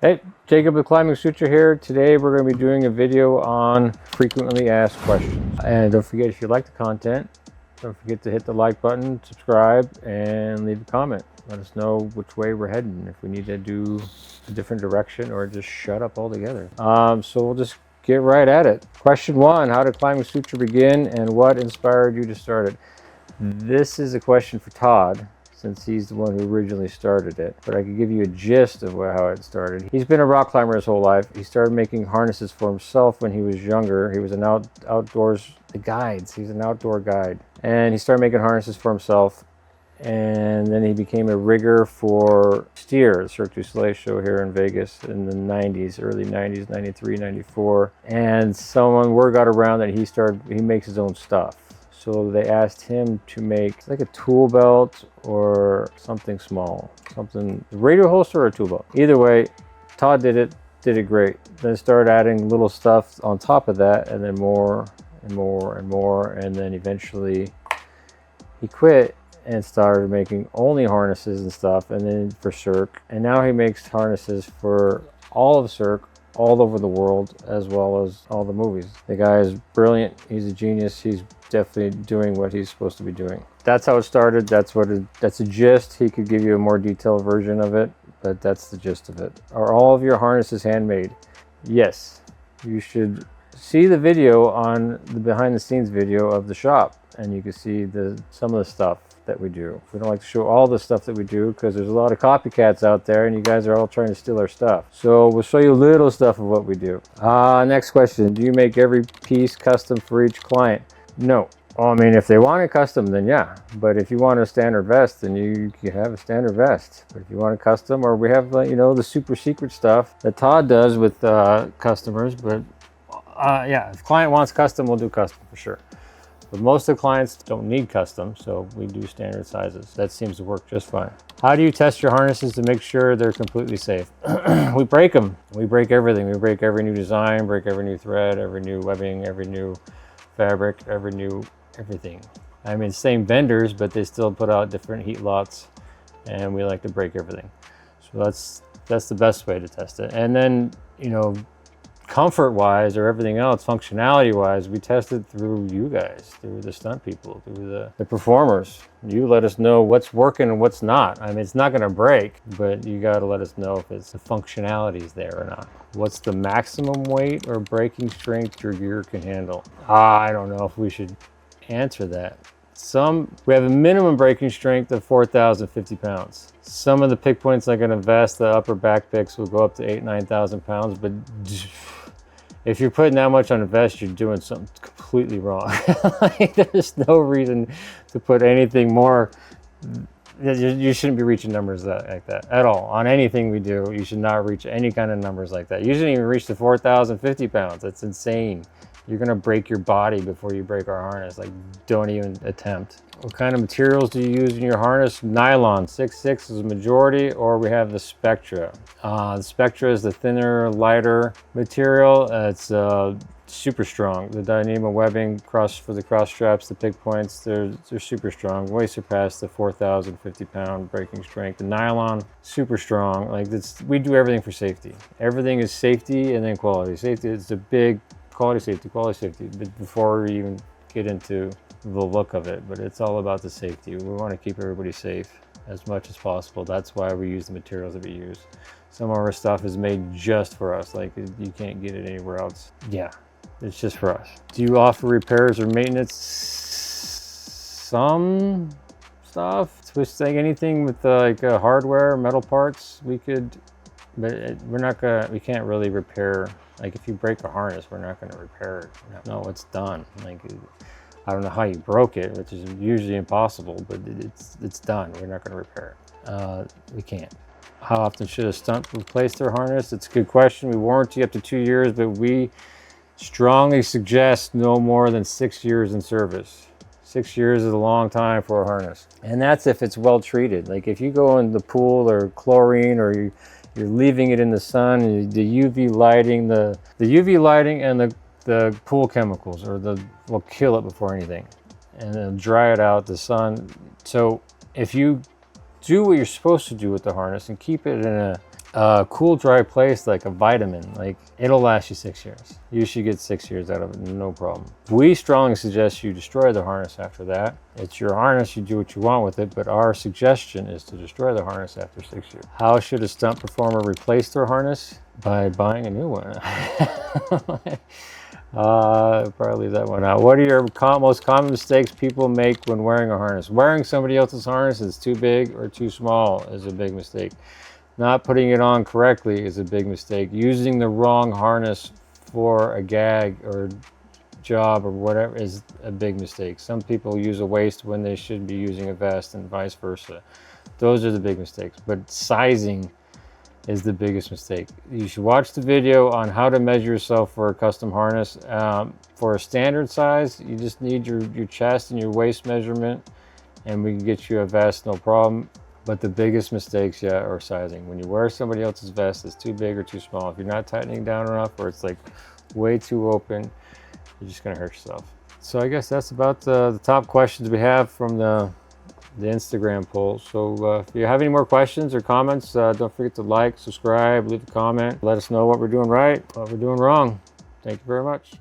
Hey, Jacob with Climbing Sutra here. Today we're going to be doing a video on frequently asked questions. And don't forget, if you like the content, don't forget to hit the like button, subscribe, and leave a comment. Let us know which way we're heading, if we need to do a different direction or just shut up altogether. So we'll just get right at it. Question 1, how did Climbing Sutra begin and what inspired you to start it? This is a question for Todd, since he's the one who originally started it, but I could give you a gist of how it started. He's been a rock climber his whole life. He started making harnesses for himself when he was younger. He was an outdoors guides. He's an outdoor guide, and he started making harnesses for himself. And then he became a rigger for Steer, the Cirque du Soleil show here in Vegas in the 90s, early 90s, 93, 94. And word got around that he makes his own stuff. So they asked him to make like a tool belt or something small, something radio holster or a tool belt. Either way, Todd did it great. Then started adding little stuff on top of that, and then more and more and more, and then eventually he quit and started making only harnesses and stuff, and then for Cirque. And now he makes harnesses for all of Cirque, all over the world, as well as all the movies. The guy is brilliant. He's a genius. He's definitely doing what he's supposed to be doing. That's how it started. That's a gist. He could give you a more detailed version of it, but that's the gist of it. Are all of your harnesses handmade? Yes. You should see the video on the behind the scenes video of the shop, and you can see some of the stuff that we do. We don't like to show all the stuff that we do because there's a lot of copycats out there and you guys are all trying to steal our stuff. So we'll show you a little stuff of what we do. Next question. Do you make every piece custom for each client? No. Well, I mean, if they want it custom, then yeah. But if you want a standard vest, then you can have a standard vest. But if you want a custom, or we have, the super secret stuff that Todd does with customers. But yeah, if client wants custom, we'll do custom for sure. But most of the clients don't need custom, so we do standard sizes. That seems to work just fine. How do you test your harnesses to make sure they're completely safe? We break them. We break everything. We break every new design, break every new thread, every new webbing, every new fabric, everything. I mean, same vendors, but they still put out different heat lots, and we like to break everything. So that's the best way to test it. And then, comfort-wise or everything else, functionality-wise, we test it through you guys, through the stunt people, through the performers. You let us know what's working and what's not. I mean, it's not going to break, but you got to let us know if the functionality is there or not. What's the maximum weight or breaking strength your gear can handle? I don't know if we should answer that. We have a minimum breaking strength of 4,050 pounds. Some of the pick points, like in a vest, the upper back picks will go up to 8,000 to 9,000 pounds, but if you're putting that much on a vest, you're doing something completely wrong. There's no reason to put anything more. You shouldn't be reaching numbers like that at all. On anything we do, you should not reach any kind of numbers like that. You shouldn't even reach the 4,050 pounds. That's insane. You're gonna break your body before you break our harness. Like, don't even attempt. What kind of materials do you use in your harness? Nylon, 6/6 is a majority, or we have the Spectra. The Spectra is the thinner, lighter material. It's super strong. The Dyneema webbing for the cross straps, the pick points, they're super strong. Way surpass the 4,050 pound breaking strength. The nylon, super strong. Like, we do everything for safety. Everything is safety and then quality. Safety is the big quality safety, but before we even get into the look of it, but it's all about the safety. We want to keep everybody safe as much as possible. That's why we use the materials that we use. Some of our stuff is made just for us. Like, you can't get it anywhere else. Yeah, it's just for us. Do you offer repairs or maintenance? Some stuff. It's like anything with hardware, metal parts, we could, but we can't really repair. Like, if you break a harness, we're not going to repair it. No, it's done. Like, I don't know how you broke it, which is usually impossible, but it's done. We're not going to repair it. We can't. How often should a stunt replace their harness? It's a good question. We warranty up to 2 years, but we strongly suggest no more than 6 years in service. 6 years is a long time for a harness. And that's if it's well treated. Like, if you go in the pool or chlorine, or you're leaving it in the sun, the UV lighting, the UV lighting and the pool chemicals will kill it before anything, and then dry it out, the sun. So if you do what you're supposed to do with the harness and keep it in Cool, dry place like a vitamin, like it'll last you 6 years. You should get 6 years out of it, no problem. We strongly suggest you destroy the harness after that. It's your harness, you do what you want with it, but our suggestion is to destroy the harness after 6 years. How should a stunt performer replace their harness? By buying a new one. Probably leave that one out. What are your most common mistakes people make when wearing a harness? Wearing somebody else's harness is too big or too small is a big mistake. Not putting it on correctly is a big mistake. Using the wrong harness for a gag or job or whatever is a big mistake. Some people use a waist when they should be using a vest and vice versa. Those are the big mistakes. But sizing is the biggest mistake. You should watch the video on how to measure yourself for a custom harness. For a standard size, you just need your chest and your waist measurement, and we can get you a vest, no problem. But the biggest mistakes, yeah, are sizing. When you wear somebody else's vest, it's too big or too small. If you're not tightening down enough, or it's like way too open, you're just gonna hurt yourself. So I guess that's about the top questions we have from the Instagram poll. So if you have any more questions or comments, don't forget to like, subscribe, leave a comment. Let us know what we're doing right, what we're doing wrong. Thank you very much.